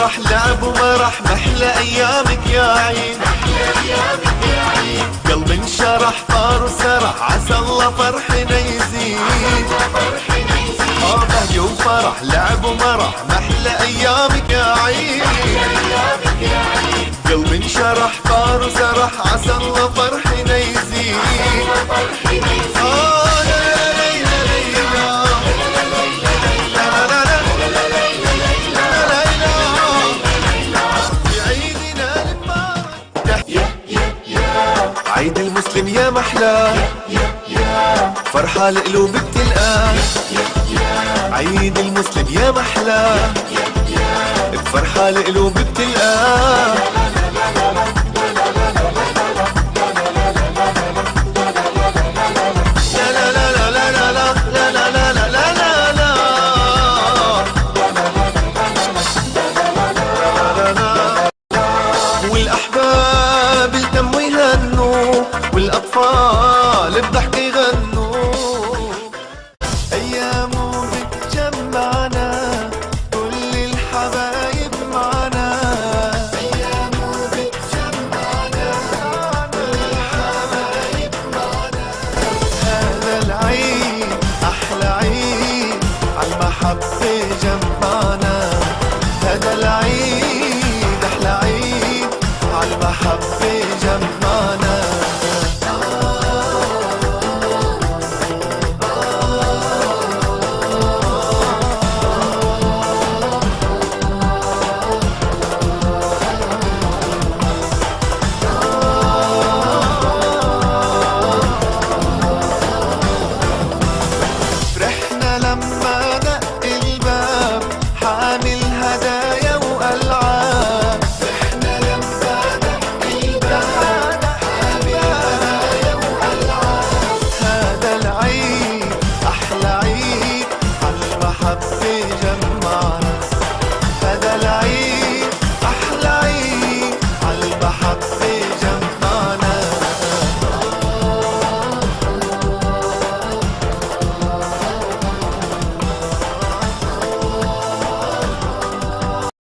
فرح لعب ومرح محلى ايامك يا عيد. قلب انشرح طار وسرح عسى الله فرحنا يزيد. بهجة وفرح لعب ومرح محلى ايامك يا عيد. قلب انشرح طار وسرح عسى الله فرحنا يزيد. عيد المسلم يا محلاه، فرحة القلوب بتلقاه. عيد المسلم يا محلاه، بفرحة القلوب بتلقاه.